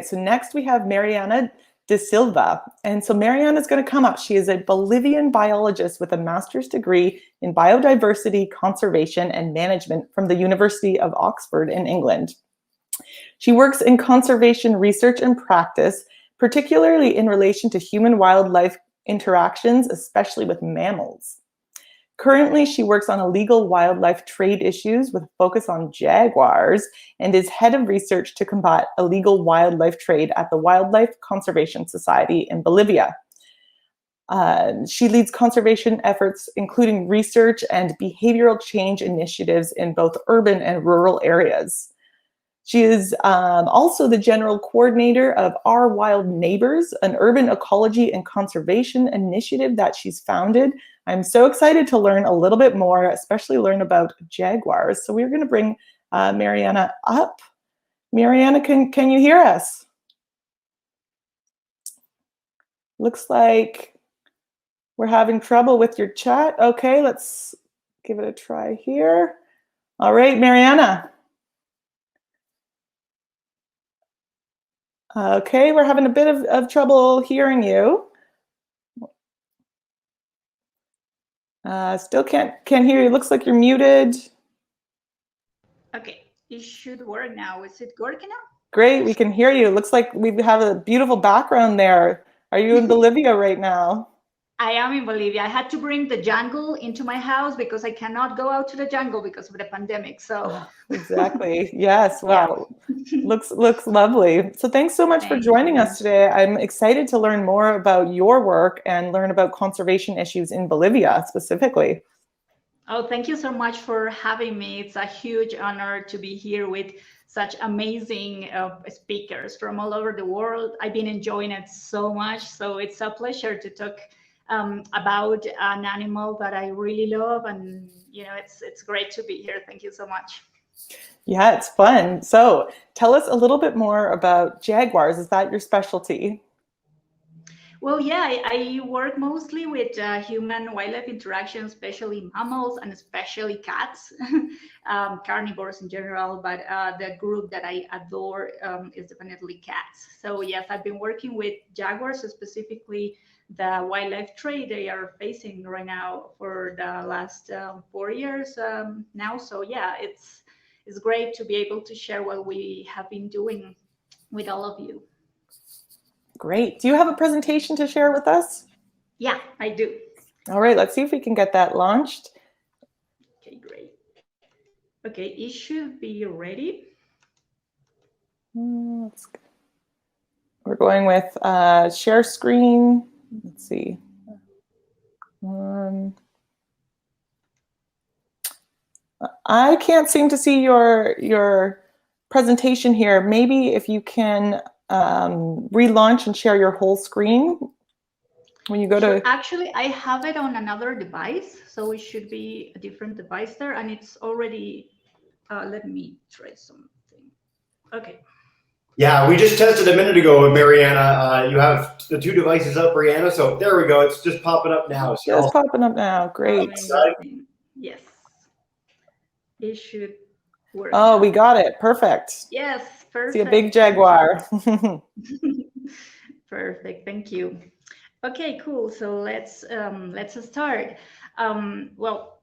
So next we have Mariana de Silva. And so Mariana is going to come up. She is a Bolivian biologist with a master's degree in biodiversity, conservation, and management from the University of Oxford in England. She works in conservation research and practice, particularly in relation to human-wildlife interactions, especially with mammals. Currently, she works on illegal wildlife trade issues with a focus on jaguars and is head of research to combat illegal wildlife trade at the Wildlife Conservation Society in Bolivia. She leads conservation efforts, including research and behavioral change initiatives in both urban and rural areas. She is also the general coordinator of Our Wild Neighbors, an urban ecology and conservation initiative that she's founded. I'm so excited to learn a little bit more, especially learn about jaguars. So we're going to bring Mariana up. Mariana, can you hear us? Looks like we're having trouble with your chat. Okay, let's give it a try here. All right, Mariana. Okay, we're having a bit of trouble hearing you. Still can't hear you. Looks like you're muted. Okay, it should work now. Is it working now? Great, we can hear you. Looks like we have a beautiful background there. Are you in Bolivia right now? I am in Bolivia. I had to bring the jungle into my house because I cannot go out to the jungle because of the pandemic. So exactly. Yes. Wow. Yeah. looks lovely. So thanks so much for joining us today. I'm excited to learn more about your work and learn about conservation issues in Bolivia specifically. Oh, thank you so much for having me. It's a huge honor to be here with such amazing speakers from all over the world. I've been enjoying it so much. So it's a pleasure to talk about an animal that I really love. And, you know, it's great to be here. Thank you so much. Yeah, it's fun. So tell us a little bit more about jaguars. Is that your specialty? Well, yeah, I work mostly with human-wildlife interaction, especially mammals and especially cats, carnivores in general, but the group that I adore is definitely cats. So yes, I've been working with jaguars, specifically the wildlife trade they are facing right now for the last 4 years now. So yeah, it's great to be able to share what we have been doing with all of you. Great. Do you have a presentation to share with us? Yeah, I do. All right, let's see if we can get that launched. Okay, great. Okay, it should be ready. We're going with share screen. Let's see. I can't seem to see your presentation here. Maybe if you can relaunch and share your whole screen when you go to. Actually, I have it on another device, so it should be a different device there, and it's already. Let me try something. Okay. Yeah, we just tested a minute ago with Mariana. You have the two devices up, Mariana. So there we go. It's just popping up now. So. It's popping up now. Great. Yes. It should work. Oh, now. We got it. Perfect. Yes, perfect. See a big jaguar. Perfect. Thank you. Okay, cool. So let's start. Well,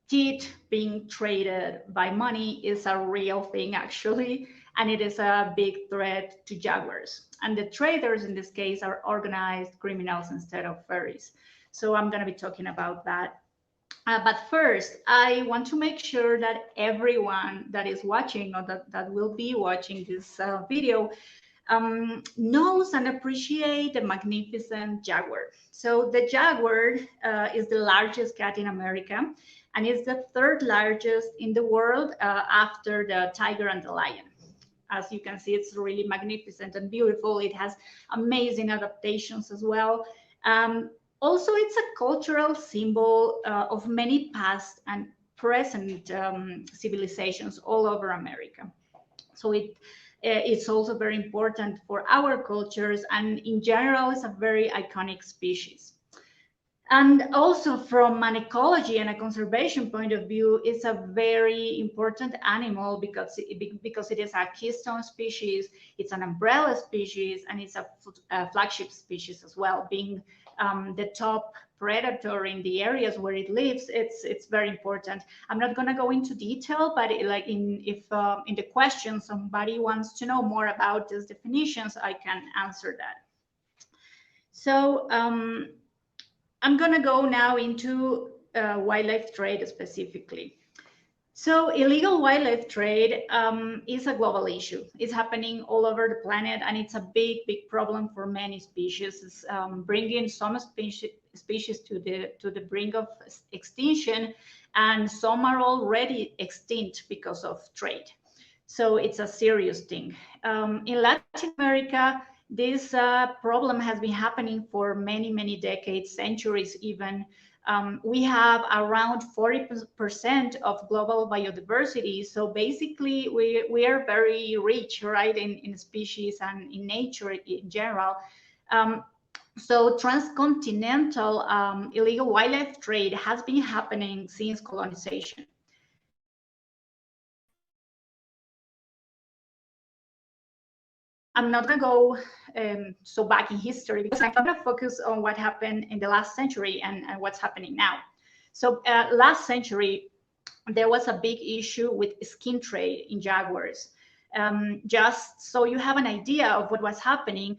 teeth being traded by money is a real thing, actually, and it is a big threat to jaguars. And the traders in this case are organized criminals instead of fairies. So I'm going to be talking about that. But first, I want to make sure that everyone that is watching or that will be watching this video knows and appreciate the magnificent jaguar. So the jaguar is the largest cat in America, and it's the third largest in the world after the tiger and the lion. As you can see, it's really magnificent and beautiful. It has amazing adaptations as well. Also, it's a cultural symbol of many past and present civilizations all over America. So it's also very important for our cultures, and in general, it's a very iconic species. And also from an ecology and a conservation point of view, it's a very important animal because it is a keystone species, it's an umbrella species, and it's a flagship species as well. Being the top predator in the areas where it lives, it's very important. I'm not going to go into detail, but if in the question somebody wants to know more about these definitions, I can answer that. So I'm going to go now into wildlife trade specifically. So illegal wildlife trade is a global issue. It's happening all over the planet, and it's a big, big problem for many species. It's bringing some species to the brink of extinction, and some are already extinct because of trade. So it's a serious thing. In Latin America, this problem has been happening for many, many decades, centuries even. We have around 40% of global biodiversity. So basically, we are very rich, right, in species and in nature in general. So transcontinental illegal wildlife trade has been happening since colonization. I'm not going to go so back in history because I'm going to focus on what happened in the last century and what's happening now. So last century, there was a big issue with skin trade in jaguars. Just so you have an idea of what was happening,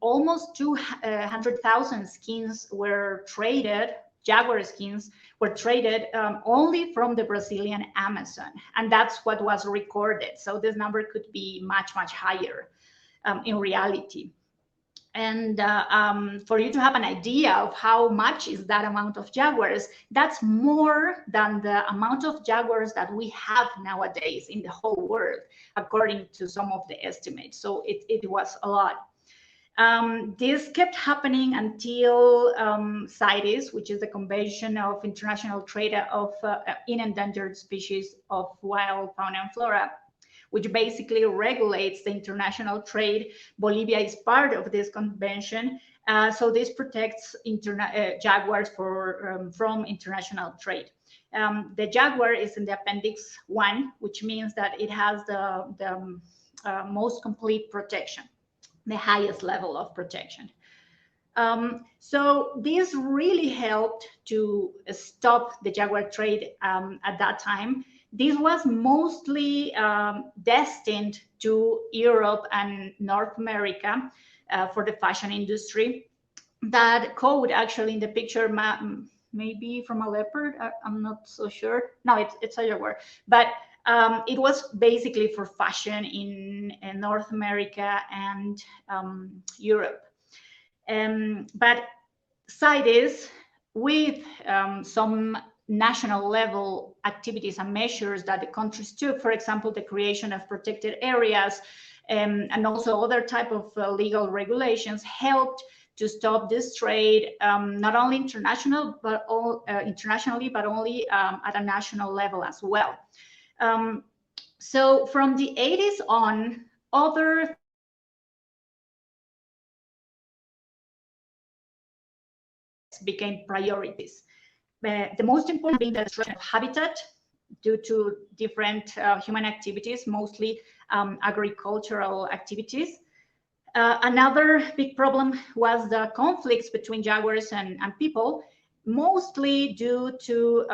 almost 200,000 skins were traded, jaguar skins were traded only from the Brazilian Amazon. And that's what was recorded. So this number could be much, much higher. In reality. And for you to have an idea of how much is that amount of jaguars, that's more than the amount of jaguars that we have nowadays in the whole world, according to some of the estimates. So it was a lot. This kept happening until CITES, which is the Convention of International Trade of in Endangered Species of Wild Fauna and Flora, which basically regulates the international trade. Bolivia is part of this convention. So this protects jaguars from international trade. The jaguar is in the Appendix 1, which means that it has the most complete protection, the highest level of protection. So this really helped to stop the jaguar trade at that time. This was mostly destined to Europe and North America for the fashion industry. That coat actually in the picture maybe from a leopard, I'm not so sure. No, it's a jaguar. But it was basically for fashion in North America and Europe. But CITES, with some national level activities and measures that the countries took, for example, the creation of protected areas and also other type of legal regulations, helped to stop this trade, not only internationally, but only at a national level as well. So from the 80s on, other became priorities. The most important being the destruction of habitat due to different human activities, mostly agricultural activities. Another big problem was the conflicts between jaguars and people, mostly due to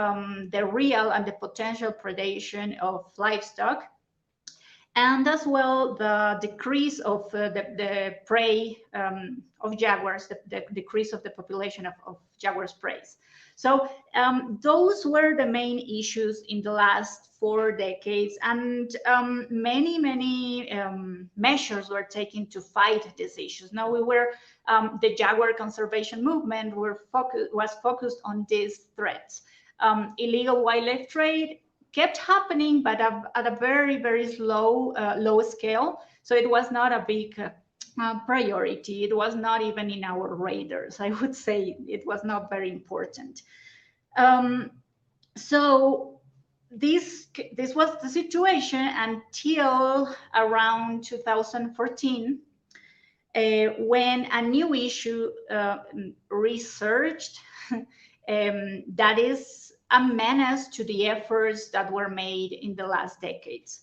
the real and the potential predation of livestock, and as well the decrease of the prey of jaguars, the decrease of the population of jaguars' prey. So those were the main issues in the last 4 decades, and many measures were taken to fight these issues. Now the Jaguar conservation movement was focused on these threats. Illegal wildlife trade kept happening, but at a very low scale. So it was not a big priority. It was not even in our radars. I would say it was not very important. So this was the situation until around 2014. when a new issue researched that is a menace to the efforts that were made in the last decades.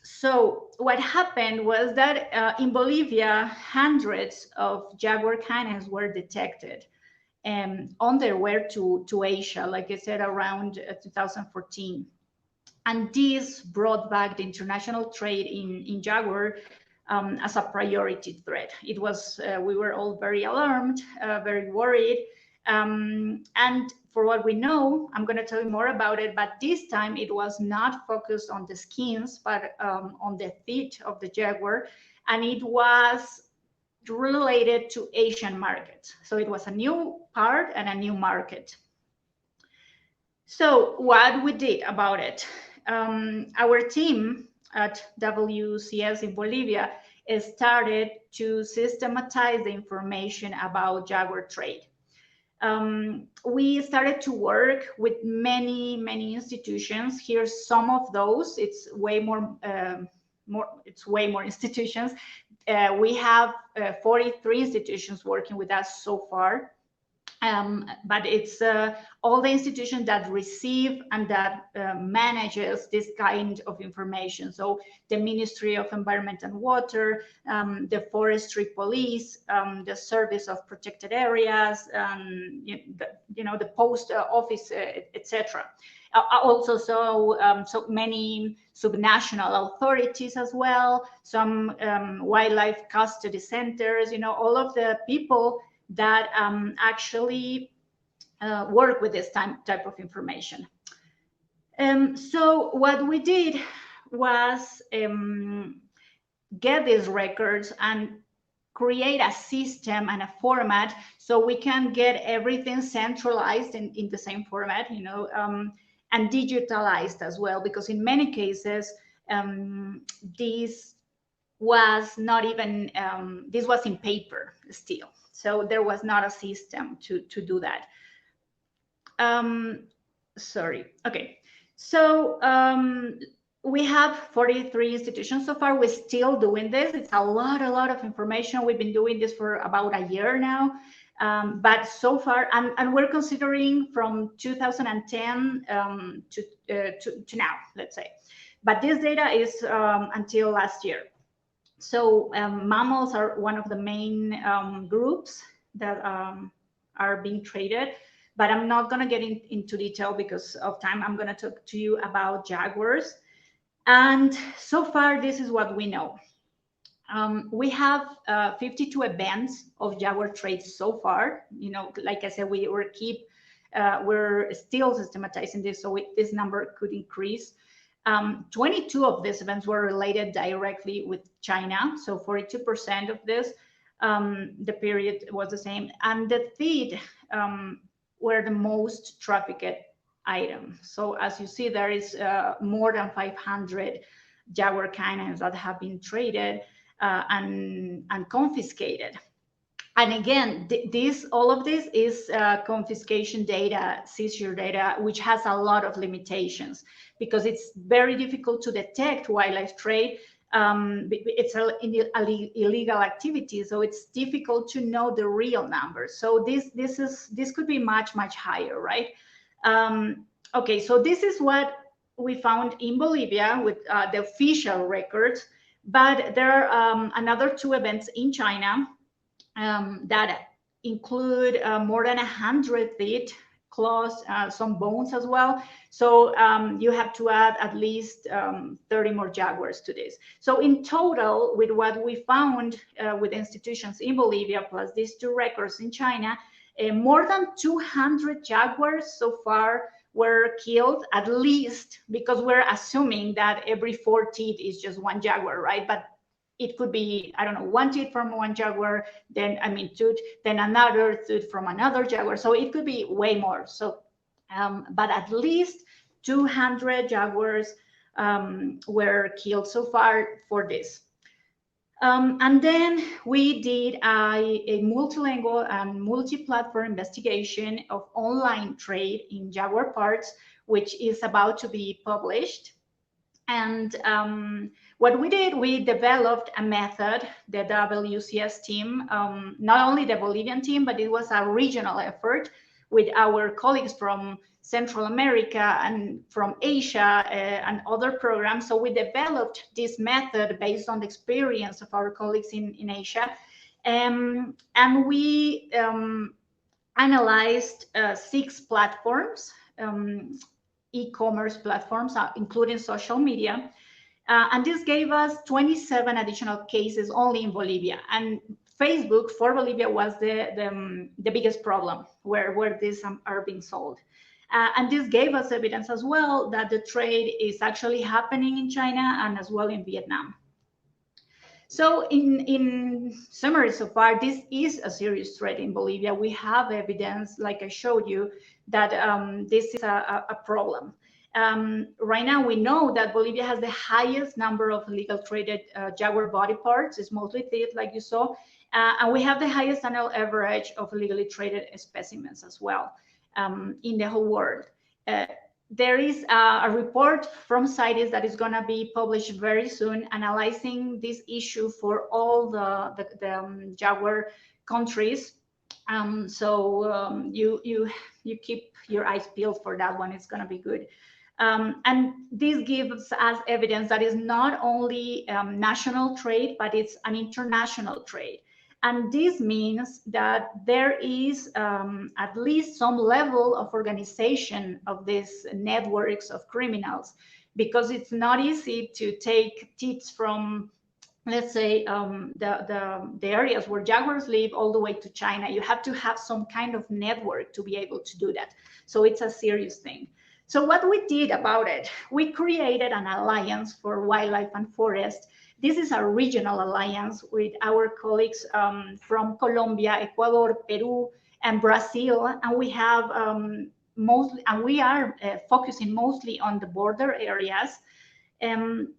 So what happened was that in Bolivia, hundreds of jaguar canines were detected on their way to Asia, like I said, around 2014. And this brought back the international trade in jaguar as a priority threat. It was, we were all very alarmed, very worried. And for what we know, I'm going to tell you more about it, but this time it was not focused on the skins, but on the teeth of the jaguar. And it was related to Asian markets. So it was a new part and a new market. So what we did about it, our team at WCS in Bolivia started to systematize the information about jaguar trade. We started to work with many institutions. Here's some of those. It's way more institutions. We have 43 institutions working with us so far. But it's all the institutions that receive and that manages this kind of information. So the Ministry of Environment and Water, the Forestry Police, the Service of Protected Areas, the Post Office, etc. Also, so many subnational authorities as well, some wildlife custody centers, all of the people that actually work with this type of information. So what we did was get these records and create a system and a format so we can get everything centralized in the same format, and digitalized as well, because in many cases this was not even this was in paper still. So there was not a system to do that. Sorry. Okay. So we have 43 institutions so far. We're still doing this. It's a lot of information. We've been doing this for about a year now. But so far, and we're considering from 2010 to now, let's say. But this data is until last year. So mammals are one of the main groups that are being traded, but I'm not going to get into detail because of time. I'm going to talk to you about jaguars. And so far, this is what we know. We have 52 events of jaguar trade so far. Like I said, we're still systematizing this, so this number could increase. 22 of these events were related directly with China, so 42% of this, the period was the same, and the teeth were the most trafficked item. So as you see, there is more than 500 jaguar canines that have been traded and confiscated. And again, all of this is confiscation data, seizure data, which has a lot of limitations because it's very difficult to detect wildlife trade. It's an illegal activity, so it's difficult to know the real numbers. So this could be much higher, right? Okay, so this is what we found in Bolivia with the official records, but there are another 2 events in China that include more than 100 teeth, claws, some bones as well. So you have to add at least 30 more jaguars to this. So in total, with what we found with institutions in Bolivia, plus these 2 records in China, more than 200 jaguars so far were killed, at least, because we're assuming that every 4 teeth is just 1 jaguar, right? But it could be, I don't know, 1 tooth from 1 jaguar, then another tooth from another jaguar. So it could be way more. So, but at least 200 jaguars were killed so far for this. And then we did a multilingual and multi-platform investigation of online trade in jaguar parts, which is about to be published. And what we did, we developed a method, the WCS team, not only the Bolivian team, but it was a regional effort with our colleagues from Central America and from Asia and other programs. So we developed this method based on the experience of our colleagues in Asia. And we analyzed 6 platforms, e-commerce platforms, including social media. And this gave us 27 additional cases only in Bolivia. And Facebook for Bolivia was the biggest problem where these are being sold. And this gave us evidence as well that the trade is actually happening in China and as well in Vietnam. So in summary so far, this is a serious threat in Bolivia. We have evidence, like I showed you, that this is a problem. Right now, we know that Bolivia has the highest number of legal traded jaguar body parts. It's mostly teeth, like you saw. And we have the highest annual average of legally traded specimens as well in the whole world. There is a report from CITES that is going to be published very soon, analyzing this issue for all the jaguar countries. So you keep your eyes peeled for that one. It's going to be good. And this gives us evidence that is not only national trade, but it's an international trade. And this means that there is at least some level of organization of these networks of criminals, because it's not easy to take tips from, let's say, the areas where jaguars live all the way to China. You have to have some kind of network to be able to do that. So it's a serious thing. So what we did about it, we created an alliance for wildlife and forest. This is a regional alliance with our colleagues from Colombia, Ecuador, Peru, and Brazil. And we have we are focusing mostly on the border areas. And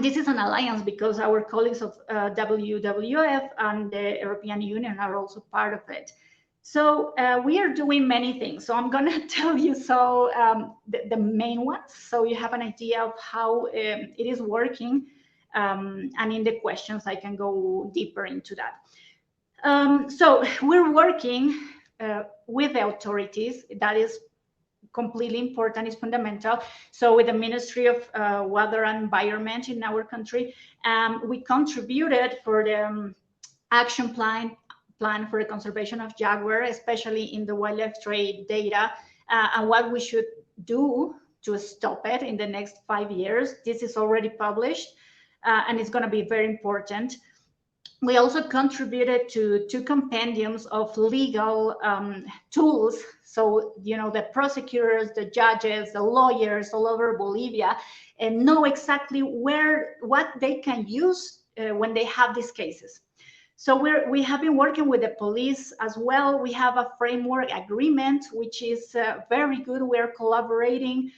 this is an alliance because our colleagues of WWF and the European Union are also part of it. So we are doing many things. So I'm going to tell you the main ones, so you have an idea of how it is working. And in the questions, I can go deeper into that. So we're working with the authorities. That is completely important, is fundamental. So with the Ministry of Water and Environment in our country, we contributed for the action plan for the conservation of jaguar, especially in the wildlife trade data, and what we should do to stop it in the next 5 years. This is already published, and it's going to be very important. We also contributed to 2 compendiums of legal tools. So, you know, the prosecutors, the judges, the lawyers all over Bolivia, and know exactly what they can use when they have these cases. So we have been working with the police as well. We have a framework agreement, which is very good. We're collaborating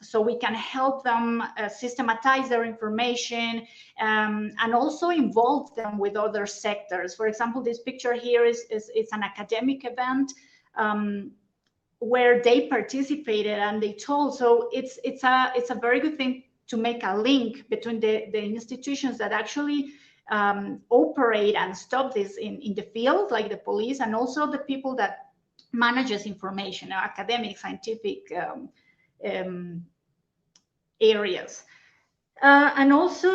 so we can help them systematize their information and also involve them with other sectors. For example, this picture here is an academic event where they participated and they told. So it's a very good thing to make a link between the institutions that actually operate and stop this in the field, like the police, and also the people that manages information, academic, scientific areas. And also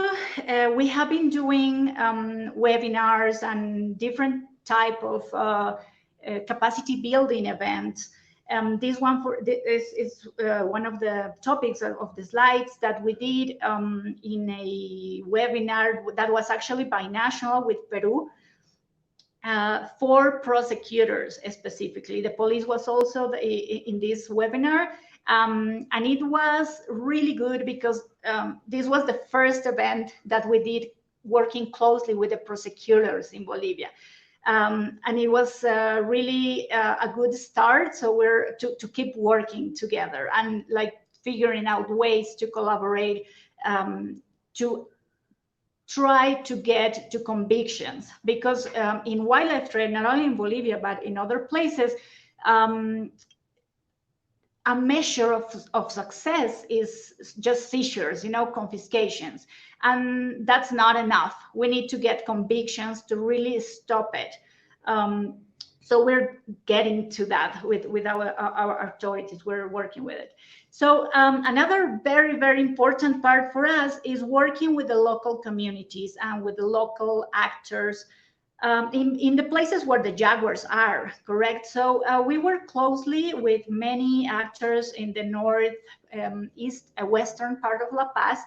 we have been doing webinars and different type of capacity building events. This one is one of the topics of the slides that we did in a webinar that was actually binational with Peru for prosecutors specifically. The police was also in this webinar, and it was really good because this was the first event that we did working closely with the prosecutors in Bolivia. And it was really a good start. So we're to keep working together and like figuring out ways to collaborate to try to get to convictions, because in wildlife trade, not only in Bolivia but in other places, a measure of success is just seizures, confiscations. And that's not enough. We need to get convictions to really stop it. So we're getting to that with our authorities. We're working with it. So another very, very important part for us is working with the local communities and with the local actors in the places where the jaguars are, correct? So we work closely with many actors in the north, east, western part of La Paz,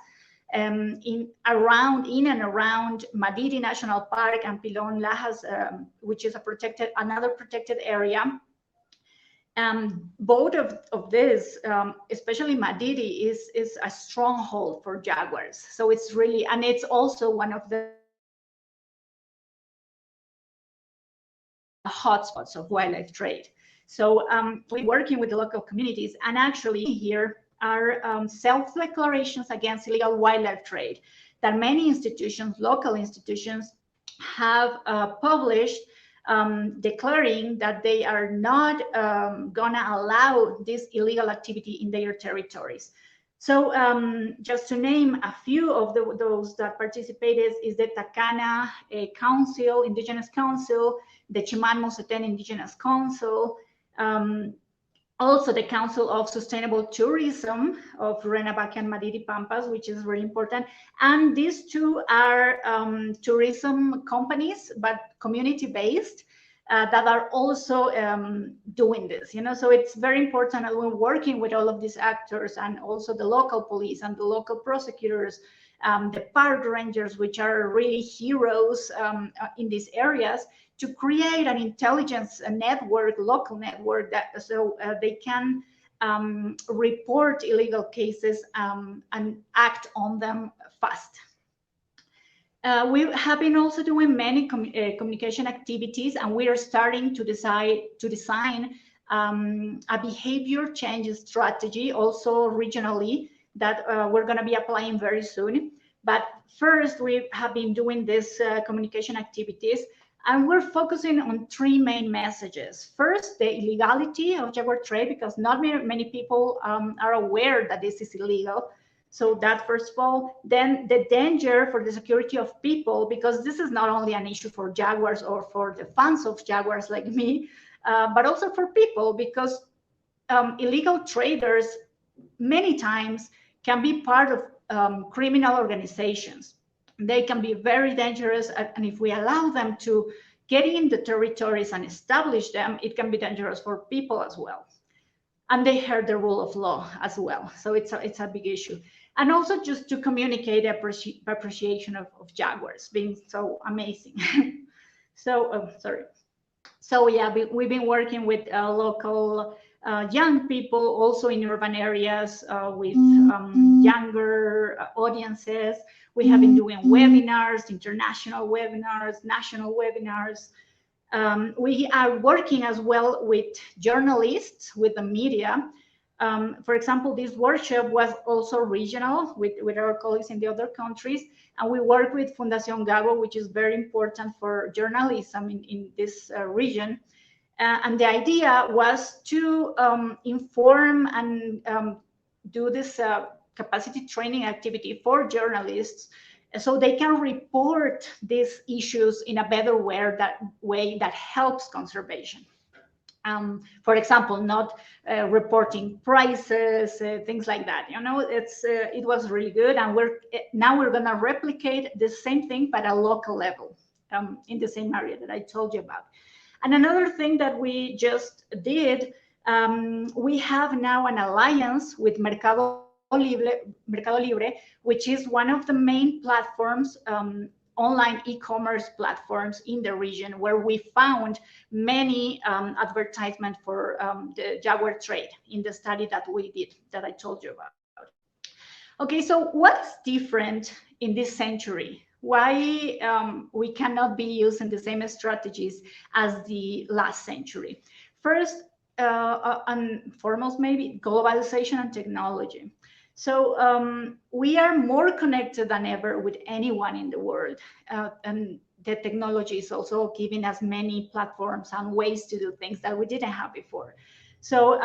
in and around Madidi National Park and Pilon Lajas, which is another protected area. Both of this, especially Madidi, is a stronghold for jaguars. So it's really, and it's also one of the hotspots of wildlife trade. So we're working with the local communities, and actually here are self-declarations against illegal wildlife trade that many institutions, local institutions, have published, declaring that they are not gonna allow this illegal activity in their territories. So just to name a few of those that participated is the Tacana Council, Indigenous Council, the Chiman-Moseten Indigenous Council, also the Council of Sustainable Tourism of Renabaque and Madidi Pampas, which is really important. And these two are tourism companies, but community-based, that are also doing this, so it's very important that we're working with all of these actors and also the local police and the local prosecutors, the park rangers, which are really heroes in these areas, to create an intelligence network, local network, that so they can report illegal cases and act on them fast. We have been also doing many communication activities, and we are starting to design a behavior change strategy, also regionally, that we're going to be applying very soon. But first, we have been doing these communication activities, and we're focusing on three main messages. First, the illegality of jaguar trade, because not many people are aware that this is illegal. So that first of all, then the danger for the security of people, because this is not only an issue for jaguars or for the fans of jaguars like me, but also for people, because illegal traders many times can be part of criminal organizations. They can be very dangerous, and if we allow them to get in the territories and establish them, it can be dangerous for people as well. And they hurt the rule of law as well. So it's a big issue. And also just to communicate appreciation of jaguars being so amazing. So, sorry. So yeah, we've been working with local young people, also in urban areas with younger audiences. We have been doing webinars, international webinars, national webinars. We are working as well with journalists, with the media. For example, this workshop was also regional with our colleagues in the other countries, and we work with Fundación Gabo, which is very important for journalism in this region. And the idea was to inform and do this capacity training activity for journalists, so they can report these issues in a better way that helps conservation. For example, not reporting prices, things like that. It was really good, and we're going to replicate the same thing but at a local level in the same area that I told you about. And another thing that we just did, we have now an alliance with Mercado Libre, which is one of the main platforms, online e-commerce platforms in the region, where we found many advertisements for the jaguar trade in the study that we did, that I told you about. Okay, so what's different in this century? Why we cannot be using the same strategies as the last century? First and foremost, maybe globalization and technology. So we are more connected than ever with anyone in the world, and the technology is also giving us many platforms and ways to do things that we didn't have before. So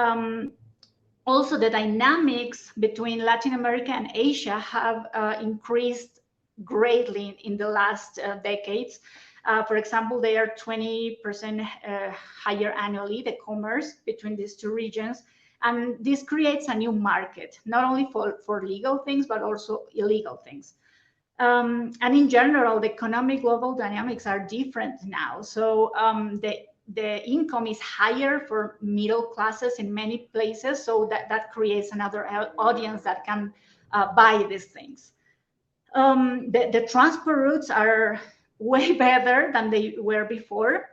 Also, the dynamics between Latin America and Asia have increased greatly in the last decades. For example, they are 20% higher annually, the commerce between these two regions. And this creates a new market, not only for legal things, but also illegal things. And in general, the economic global dynamics are different now. So the income is higher for middle classes in many places. So that creates another audience that can buy these things. The transport routes are way better than they were before.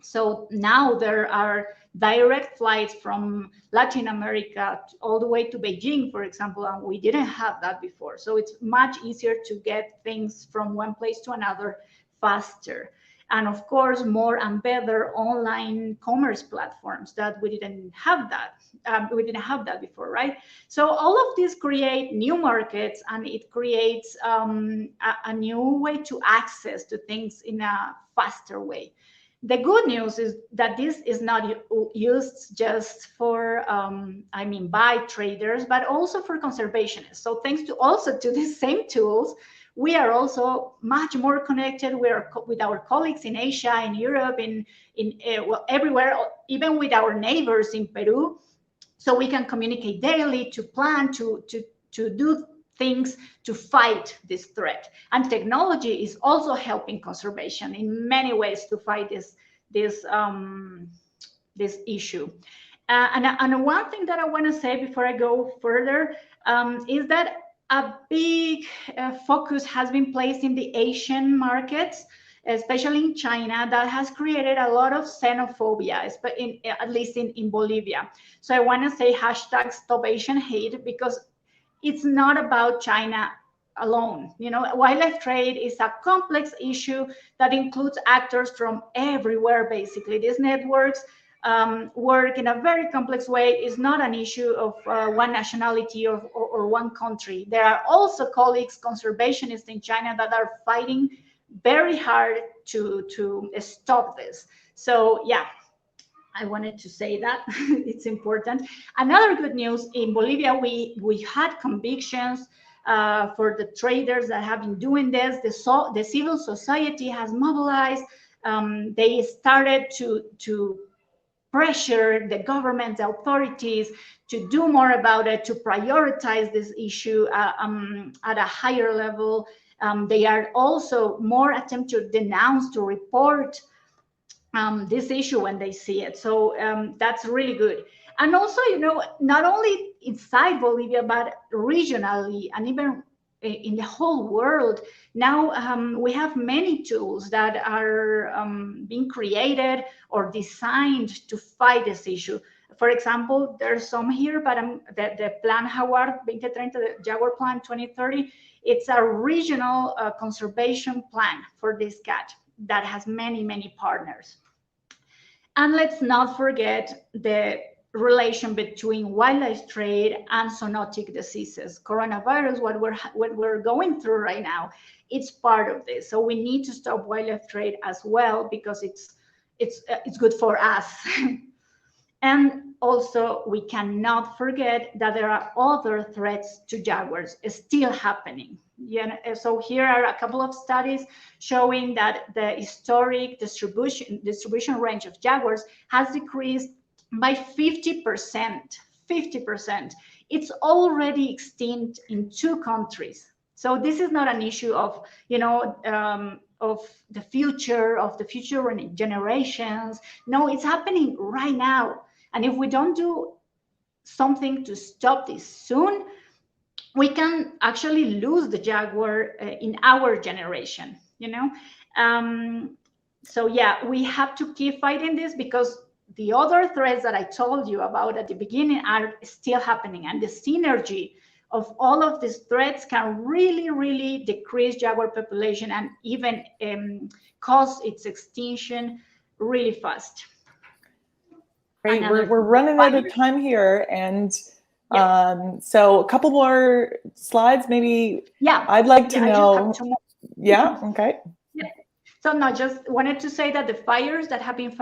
So now there are direct flights from Latin America all the way to Beijing, for example, and we didn't have that before. So it's much easier to get things from one place to another faster. And of course, more and better online commerce platforms that we didn't have that. We didn't have that before, right? So all of these create new markets, and it creates a new way to access to things in a faster way. The good news is that this is not used just for, by traders, but also for conservationists. So thanks to also to these same tools, we are also much more connected with our colleagues in Asia, in Europe, everywhere, even with our neighbors in Peru. So we can communicate daily, to plan, to do things to fight this threat. And technology is also helping conservation in many ways to fight this issue. And one thing that I want to say before I go further is that a big focus has been placed in the Asian markets, especially in China, that has created a lot of xenophobia, at least in Bolivia. So I want to say hashtag Stop Asian Hate, because it's not about China alone. Wildlife trade is a complex issue that includes actors from everywhere, basically. These networks work in a very complex way. It's not an issue of one nationality or one country. There are also colleagues, conservationists in China, that are fighting very hard to stop this. So yeah, I wanted to say that it's important. Another good news, in Bolivia, we had convictions for the traders that have been doing this. The civil society has mobilized. They started to pressure the government authorities to do more about it, to prioritize this issue at a higher level. They are also more attempt to denounce, to report this issue when they see it. So that's really good. And also, not only inside Bolivia, but regionally, and even in the whole world, now we have many tools that are being created or designed to fight this issue. For example, there's some here, but the Plan Jaguar 2030, the Jaguar Plan 2030, it's a regional conservation plan for this cat that has many, many partners. And let's not forget the relation between wildlife trade and zoonotic diseases. Coronavirus, what we're going through right now, it's part of this. So we need to stop wildlife trade as well, because it's good for us. And also, we cannot forget that there are other threats to jaguars still happening. So here are a couple of studies showing that the historic distribution range of jaguars has decreased by 50%. 50%. It's already extinct in 2 countries. So this is not an issue of, of the future generations. No, it's happening right now. And if we don't do something to stop this soon, we can actually lose the jaguar in our generation, So yeah, we have to keep fighting this, because the other threats that I told you about at the beginning are still happening. And the synergy of all of these threats can really, really decrease jaguar population and even cause its extinction really fast. Great. We're running out of time here, and so a couple more slides, maybe. Yeah, I'd like to know. Yeah. Okay. Yeah. So no, just wanted to say that the fires that have been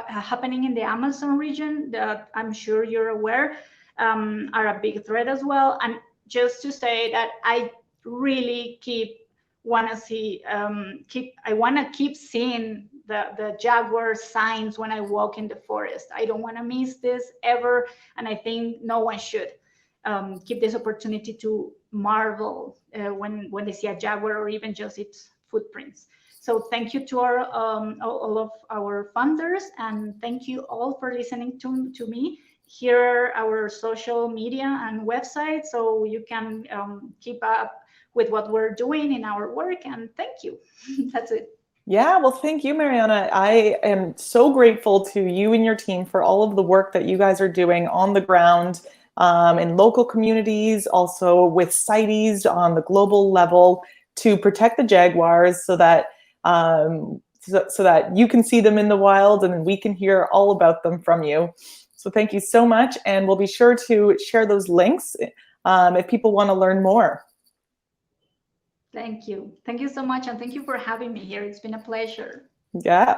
happening in the Amazon region, that I'm sure you're aware, are a big threat as well. And just to say that I really want to keep seeing the jaguar signs when I walk in the forest. I don't want to miss this ever, and I think no one should keep this opportunity to marvel when they see a jaguar or even just its footprints. So thank you to all of our funders, and thank you all for listening to me. Here are our social media and website, so you can keep up with what we're doing in our work, and thank you. That's it. Yeah, well, thank you, Mariana. I am so grateful to you and your team for all of the work that you guys are doing on the ground in local communities, also with CITES on the global level to protect the jaguars so that so that you can see them in the wild and we can hear all about them from you. So thank you so much, and we'll be sure to share those links if people want to learn more. Thank you. Thank you so much, and thank you for having me here. It's been a pleasure. Yeah.